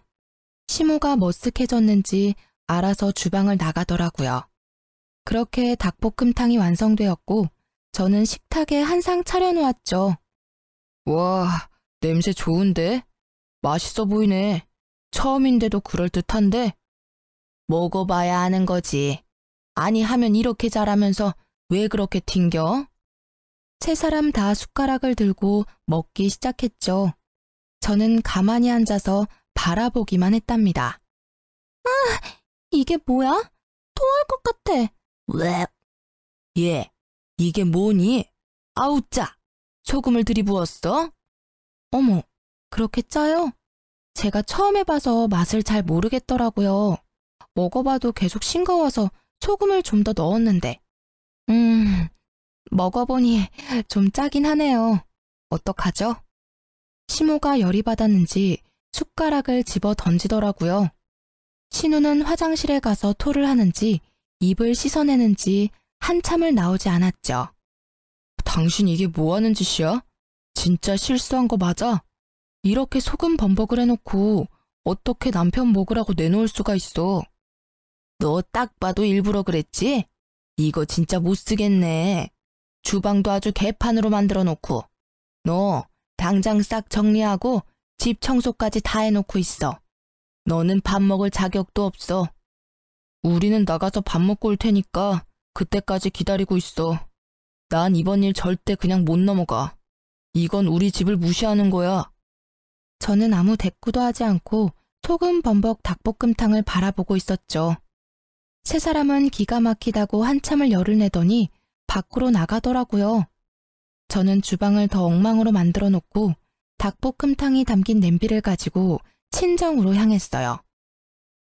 시모가 머쓱해졌는지 알아서 주방을 나가더라고요. 그렇게 닭볶음탕이 완성되었고 저는 식탁에 한 상 차려놓았죠. 와, 냄새 좋은데? 맛있어 보이네. 처음인데도 그럴듯한데? 먹어봐야 아는 거지. 아니 하면 이렇게 잘하면서 왜 그렇게 튕겨? 세 사람 다 숟가락을 들고 먹기 시작했죠. 저는 가만히 앉아서 바라보기만 했답니다. 아, 이게 뭐야? 토할 것 같아. 왜? 얘, 이게 뭐니? 아우 짜! 소금을 들이부었어? 어머, 그렇게 짜요? 제가 처음 해봐서 맛을 잘 모르겠더라고요. 먹어봐도 계속 싱거워서 소금을 좀 더 넣었는데. 먹어보니 좀 짜긴 하네요. 어떡하죠? 시모가 열이 받았는지 숟가락을 집어 던지더라고요. 신우는 화장실에 가서 토를 하는지 입을 씻어내는지 한참을 나오지 않았죠. 당신 이게 뭐 하는 짓이야? 진짜 실수한 거 맞아? 이렇게 소금 범벅을 해놓고 어떻게 남편 먹으라고 내놓을 수가 있어? 너 딱 봐도 일부러 그랬지? 이거 진짜 못 쓰겠네. 주방도 아주 개판으로 만들어 놓고. 너 당장 싹 정리하고 집 청소까지 다 해놓고 있어. 너는 밥 먹을 자격도 없어. 우리는 나가서 밥 먹고 올 테니까 그때까지 기다리고 있어. 난 이번 일 절대 그냥 못 넘어가. 이건 우리 집을 무시하는 거야. 저는 아무 대꾸도 하지 않고 소금 범벅 닭볶음탕을 바라보고 있었죠. 세 사람은 기가 막히다고 한참을 열을 내더니 밖으로 나가더라고요. 저는 주방을 더 엉망으로 만들어 놓고 닭볶음탕이 담긴 냄비를 가지고 친정으로 향했어요.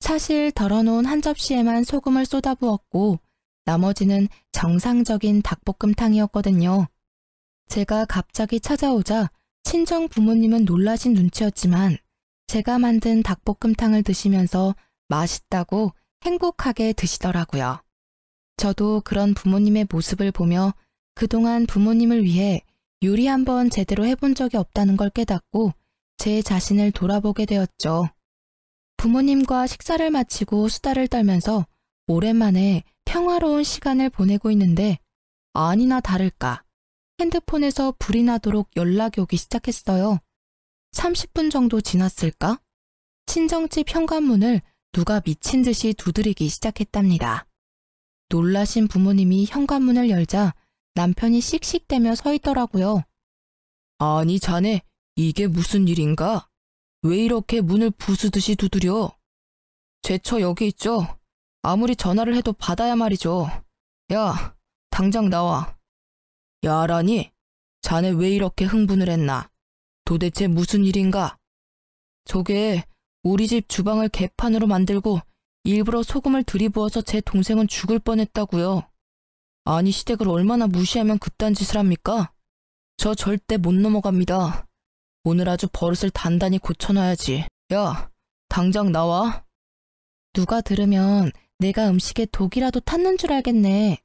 사실 덜어놓은 한 접시에만 소금을 쏟아부었고 나머지는 정상적인 닭볶음탕이었거든요. 제가 갑자기 찾아오자 친정 부모님은 놀라신 눈치였지만 제가 만든 닭볶음탕을 드시면서 맛있다고 행복하게 드시더라고요. 저도 그런 부모님의 모습을 보며 그동안 부모님을 위해 요리 한번 제대로 해본 적이 없다는 걸 깨닫고 제 자신을 돌아보게 되었죠. 부모님과 식사를 마치고 수다를 떨면서 오랜만에 평화로운 시간을 보내고 있는데 아니나 다를까 핸드폰에서 불이 나도록 연락이 오기 시작했어요. 30분 정도 지났을까? 친정집 현관문을 누가 미친 듯이 두드리기 시작했답니다. 놀라신 부모님이 현관문을 열자 남편이 씩씩대며 서 있더라고요. 아니 자네, 이게 무슨 일인가? 왜 이렇게 문을 부수듯이 두드려? 제처 여기 있죠? 아무리 전화를 해도 받아야 말이죠. 야, 당장 나와. 야라니? 자네 왜 이렇게 흥분을 했나? 도대체 무슨 일인가? 저게 우리 집 주방을 개판으로 만들고 일부러 소금을 들이부어서 제 동생은 죽을 뻔했다고요. 아니 시댁을 얼마나 무시하면 그딴 짓을 합니까? 저 절대 못 넘어갑니다. 오늘 아주 버릇을 단단히 고쳐놔야지. 야, 당장 나와. 누가 들으면 내가 음식에 독이라도 탔는 줄 알겠네.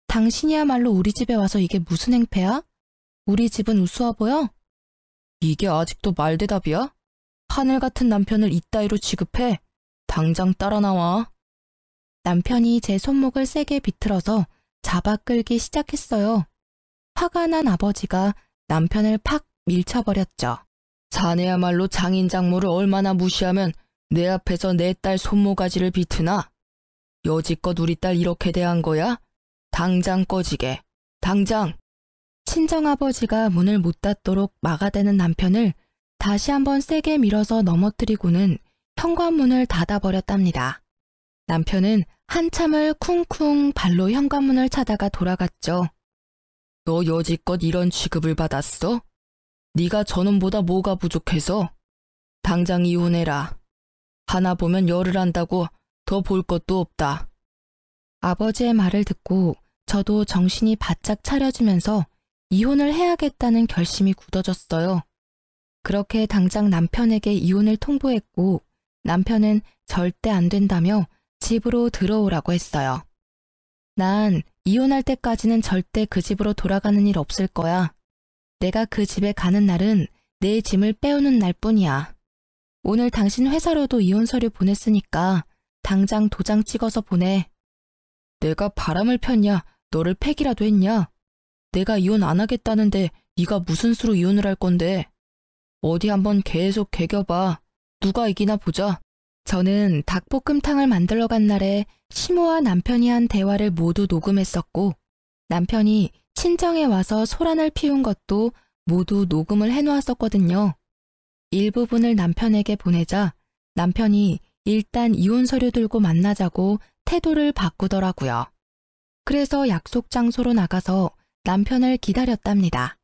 당신이야말로 우리 집에 와서 이게 무슨 행패야? 우리 집은 우스워 보여? 이게 아직도 말대답이야? 하늘 같은 남편을 이따위로 취급해? 당장 따라 나와. 남편이 제 손목을 세게 비틀어서 잡아 끌기 시작했어요. 화가 난 아버지가 남편을 팍 밀쳐버렸죠. 자네야말로 장인 장모를 얼마나 무시하면 내 앞에서 내 딸 손모가지를 비트나? 여지껏 우리 딸 이렇게 대한 거야? 당장 꺼지게. 당장. 친정아버지가 문을 못 닫도록 막아대는 남편을 다시 한번 세게 밀어서 넘어뜨리고는 현관문을 닫아버렸답니다. 남편은 한참을 쿵쿵 발로 현관문을 차다가 돌아갔죠. 너 여지껏 이런 취급을 받았어? 네가 저놈보다 뭐가 부족해서? 당장 이혼해라. 하나 보면 열을 한다고 더 볼 것도 없다. 아버지의 말을 듣고 저도 정신이 바짝 차려지면서 이혼을 해야겠다는 결심이 굳어졌어요. 그렇게 당장 남편에게 이혼을 통보했고 남편은 절대 안 된다며 집으로 들어오라고 했어요. 난 이혼할 때까지는 절대 그 집으로 돌아가는 일 없을 거야. 내가 그 집에 가는 날은 내 짐을 빼오는 날뿐이야. 오늘 당신 회사로도 이혼 서류 보냈으니까 당장 도장 찍어서 보내. 내가 바람을 폈냐? 너를 패기라도 했냐? 내가 이혼 안 하겠다는데 네가 무슨 수로 이혼을 할 건데? 어디 한번 계속 개겨봐. 누가 이기나 보자. 저는 닭볶음탕을 만들러 간 날에 시모와 남편이 한 대화를 모두 녹음했었고 남편이 친정에 와서 소란을 피운 것도 모두 녹음을 해놓았었거든요. 일부분을 남편에게 보내자 남편이 일단 이혼 서류 들고 만나자고 태도를 바꾸더라고요. 그래서 약속 장소로 나가서 남편을 기다렸답니다.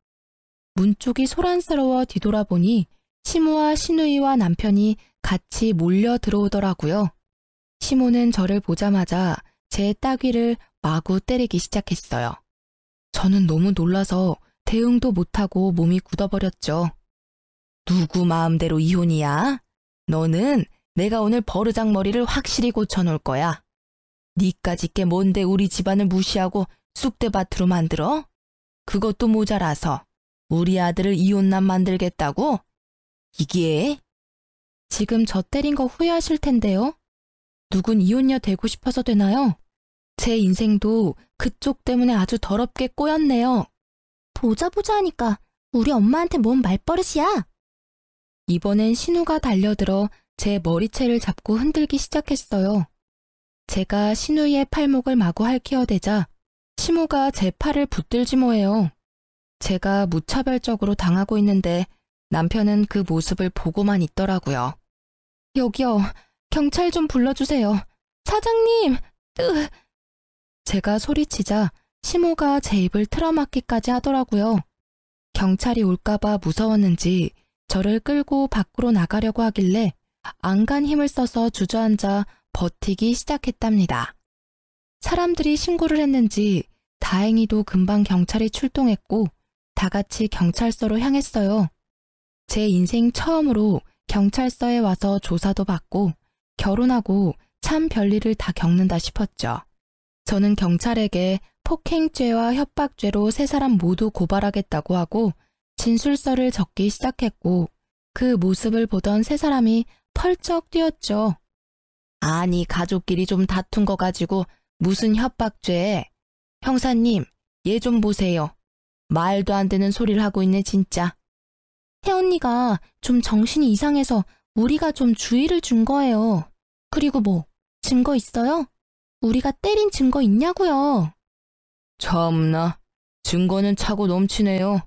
문 쪽이 소란스러워 뒤돌아보니 시모와 시누이와 남편이 같이 몰려 들어오더라고요. 시모는 저를 보자마자 제 따귀를 마구 때리기 시작했어요. 저는 너무 놀라서 대응도 못하고 몸이 굳어버렸죠. 누구 마음대로 이혼이야? 너는 내가 오늘 버르장머리를 확실히 고쳐놓을 거야. 니까짓 게 뭔데 우리 집안을 무시하고 쑥대밭으로 만들어? 그것도 모자라서 우리 아들을 이혼남 만들겠다고? 이게? 지금 저 때린 거 후회하실 텐데요. 누군 이혼녀 되고 싶어서 되나요? 제 인생도 그쪽 때문에 아주 더럽게 꼬였네요. 보자 하니까 우리 엄마한테 뭔 말버릇이야? 이번엔 신우가 달려들어 제 머리채를 잡고 흔들기 시작했어요. 제가 신우의 팔목을 마구 핥히어대자 시모가 제 팔을 붙들지 뭐해요. 제가 무차별적으로 당하고 있는데 남편은 그 모습을 보고만 있더라고요. 여기요, 경찰 좀 불러주세요. 사장님! 제가 소리치자 시모가 제 입을 틀어막기까지 하더라고요. 경찰이 올까봐 무서웠는지 저를 끌고 밖으로 나가려고 하길래 안간 힘을 써서 주저앉아 버티기 시작했답니다. 사람들이 신고를 했는지 다행히도 금방 경찰이 출동했고 다 같이 경찰서로 향했어요. 제 인생 처음으로 경찰서에 와서 조사도 받고 결혼하고 참 별일을 다 겪는다 싶었죠. 저는 경찰에게 폭행죄와 협박죄로 세 사람 모두 고발하겠다고 하고 진술서를 적기 시작했고 그 모습을 보던 세 사람이 펄쩍 뛰었죠. 아니 가족끼리 좀 다툰 거 가지고 무슨 협박죄. 형사님 얘 좀 보세요. 말도 안 되는 소리를 하고 있네 진짜. 혜언니가 좀 정신이 이상해서 우리가 좀 주의를 준 거예요. 그리고 뭐 증거 있어요? 우리가 때린 증거 있냐고요. 참나, 증거는 차고 넘치네요.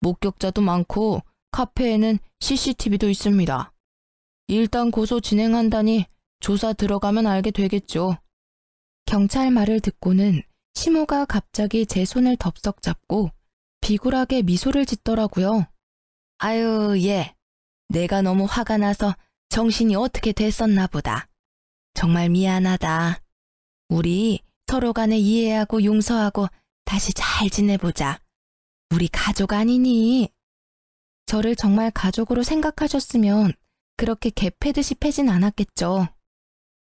목격자도 많고 카페에는 CCTV도 있습니다. 일단 고소 진행한다니 조사 들어가면 알게 되겠죠. 경찰 말을 듣고는 시모가 갑자기 제 손을 덥석 잡고 비굴하게 미소를 짓더라고요. 아유, 예. 내가 너무 화가 나서 정신이 어떻게 됐었나 보다. 정말 미안하다. 우리 서로 간에 이해하고 용서하고 다시 잘 지내보자. 우리 가족 아니니? 저를 정말 가족으로 생각하셨으면 그렇게 개 패듯이 패진 않았겠죠.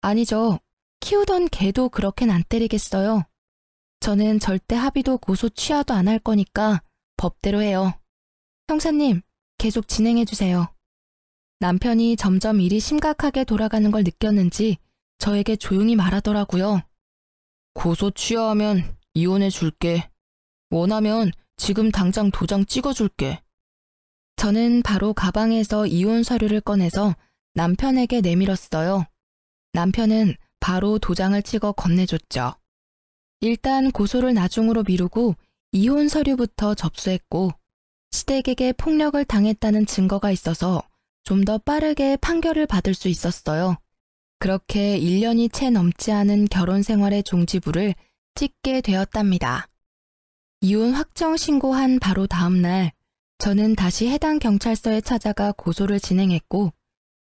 아니죠. 키우던 개도 그렇게는 안 때리겠어요. 저는 절대 합의도 고소 취하도 안 할 거니까 법대로 해요. 형사님, 계속 진행해주세요. 남편이 점점 일이 심각하게 돌아가는 걸 느꼈는지 저에게 조용히 말하더라고요. 고소 취하하면 이혼해 줄게. 원하면 지금 당장 도장 찍어줄게. 저는 바로 가방에서 이혼 서류를 꺼내서 남편에게 내밀었어요. 남편은 바로 도장을 찍어 건네줬죠. 일단 고소를 나중으로 미루고 이혼 서류부터 접수했고 시댁에게 폭력을 당했다는 증거가 있어서 좀 더 빠르게 판결을 받을 수 있었어요. 그렇게 1년이 채 넘지 않은 결혼 생활의 종지부를 찍게 되었답니다. 이혼 확정 신고한 바로 다음 날 저는 다시 해당 경찰서에 찾아가 고소를 진행했고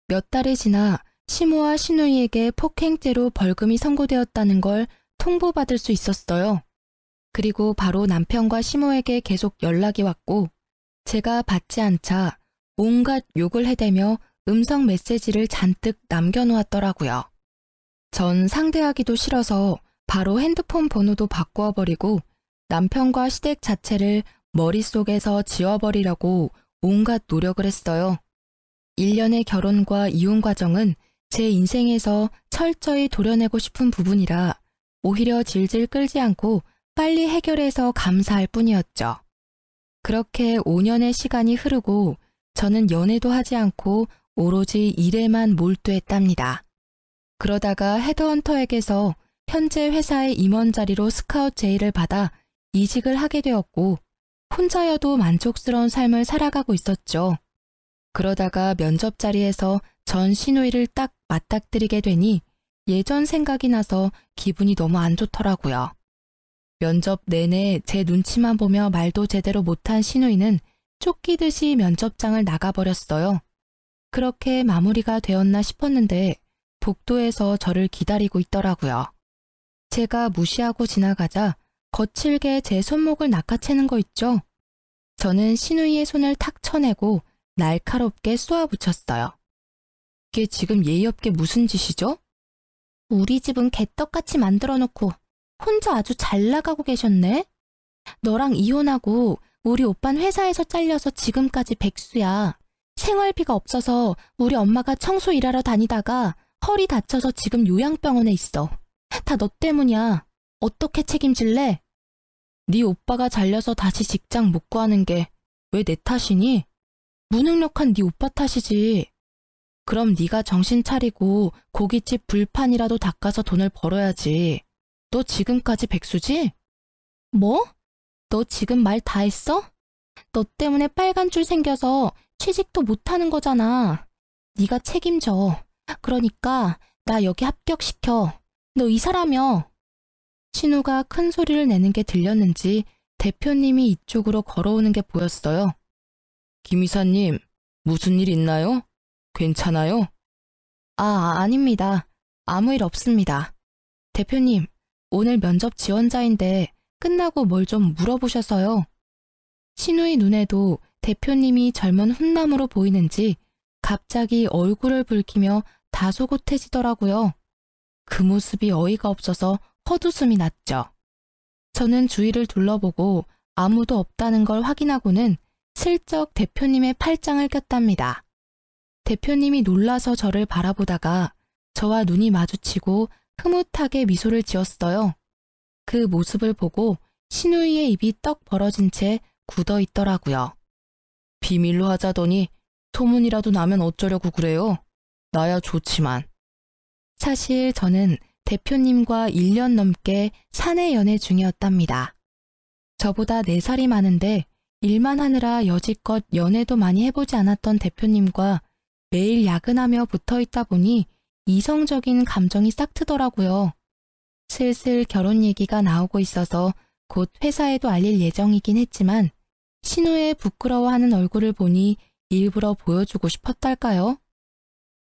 몇 달이 지나 시모와 시누이에게 폭행죄로 벌금이 선고되었다는 걸 통보받을 수 있었어요. 그리고 바로 남편과 시모에게 계속 연락이 왔고 제가 받지 않자 온갖 욕을 해대며 음성 메시지를 잔뜩 남겨놓았더라고요. 전 상대하기도 싫어서 바로 핸드폰 번호도 바꾸어 버리고 남편과 시댁 자체를 머릿속에서 지워버리려고 온갖 노력을 했어요. 1년의 결혼과 이혼 과정은 제 인생에서 철저히 도려내고 싶은 부분이라 오히려 질질 끌지 않고 빨리 해결해서 감사할 뿐이었죠. 그렇게 5년의 시간이 흐르고 저는 연애도 하지 않고 오로지 일에만 몰두했답니다. 그러다가 헤드헌터에게서 현재 회사의 임원 자리로 스카웃 제의를 받아 이직을 하게 되었고 혼자여도 만족스러운 삶을 살아가고 있었죠. 그러다가 면접 자리에서 전 시누이를 딱 맞닥뜨리게 되니 예전 생각이 나서 기분이 너무 안 좋더라고요. 면접 내내 제 눈치만 보며 말도 제대로 못한 시누이는 쫓기듯이 면접장을 나가버렸어요. 그렇게 마무리가 되었나 싶었는데 복도에서 저를 기다리고 있더라고요. 제가 무시하고 지나가자 거칠게 제 손목을 낚아채는 거 있죠? 저는 시누이의 손을 탁 쳐내고 날카롭게 쏘아붙였어요. 이게 지금 예의 없게 무슨 짓이죠? 우리 집은 개떡같이 만들어 놓고 혼자 아주 잘 나가고 계셨네? 너랑 이혼하고 우리 오빤 회사에서 잘려서 지금까지 백수야. 생활비가 없어서 우리 엄마가 청소 일하러 다니다가 허리 다쳐서 지금 요양병원에 있어. 다 너 때문이야. 어떻게 책임질래? 네 오빠가 잘려서 다시 직장 못 구하는 게 왜 내 탓이니? 무능력한 네 오빠 탓이지. 그럼 네가 정신 차리고 고깃집 불판이라도 닦아서 돈을 벌어야지. 너 지금까지 백수지? 뭐? 너 지금 말 다 했어? 너 때문에 빨간 줄 생겨서 취직도 못하는 거잖아. 네가 책임져. 그러니까 나 여기 합격시켜. 너 이사라며. 신우가 큰 소리를 내는 게 들렸는지 대표님이 이쪽으로 걸어오는 게 보였어요. 김 이사님, 무슨 일 있나요? 괜찮아요? 아닙니다. 아무 일 없습니다. 대표님, 오늘 면접 지원자인데 끝나고 뭘 좀 물어보셔서요. 신우의 눈에도 대표님이 젊은 훈남으로 보이는지 갑자기 얼굴을 붉히며 다소곳해지더라고요. 그 모습이 어이가 없어서 헛웃음이 났죠. 저는 주위를 둘러보고 아무도 없다는 걸 확인하고는 슬쩍 대표님의 팔짱을 꼈답니다. 대표님이 놀라서 저를 바라보다가 저와 눈이 마주치고 흐뭇하게 미소를 지었어요. 그 모습을 보고 신우이의 입이 떡 벌어진 채 굳어 있더라고요. 비밀로 하자더니 소문이라도 나면 어쩌려고 그래요? 나야 좋지만. 사실 저는 대표님과 1년 넘게 사내 연애 중이었답니다. 저보다 4살이 많은데 일만 하느라 여지껏 연애도 많이 해보지 않았던 대표님과 매일 야근하며 붙어있다 보니 이성적인 감정이 싹 트더라고요. 슬슬 결혼 얘기가 나오고 있어서 곧 회사에도 알릴 예정이긴 했지만 신우의 부끄러워하는 얼굴을 보니 일부러 보여주고 싶었달까요?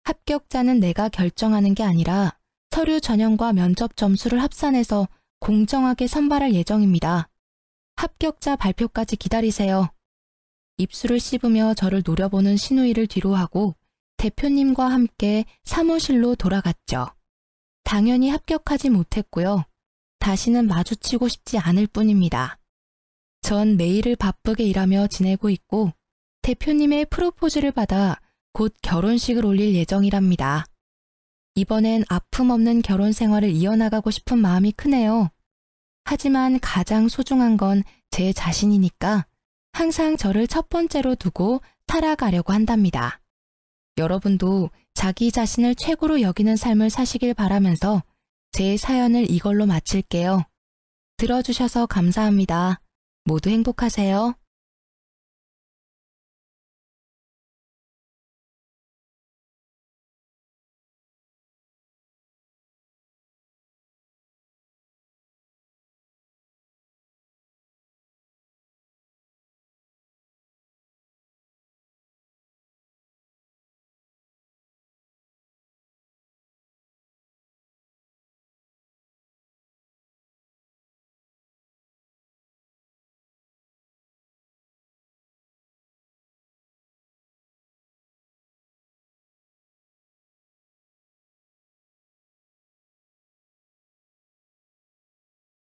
합격자는 내가 결정하는 게 아니라 서류 전형과 면접 점수를 합산해서 공정하게 선발할 예정입니다. 합격자 발표까지 기다리세요. 입술을 씹으며 저를 노려보는 신우이를 뒤로하고 대표님과 함께 사무실로 돌아갔죠. 당연히 합격하지 못했고요. 다시는 마주치고 싶지 않을 뿐입니다. 전 매일을 바쁘게 일하며 지내고 있고 대표님의 프로포즈를 받아 곧 결혼식을 올릴 예정이랍니다. 이번엔 아픔 없는 결혼 생활을 이어나가고 싶은 마음이 크네요. 하지만 가장 소중한 건 제 자신이니까 항상 저를 첫 번째로 두고 살아가려고 한답니다. 여러분도 자기 자신을 최고로 여기는 삶을 사시길 바라면서 제 사연을 이걸로 마칠게요. 들어주셔서 감사합니다. 모두 행복하세요.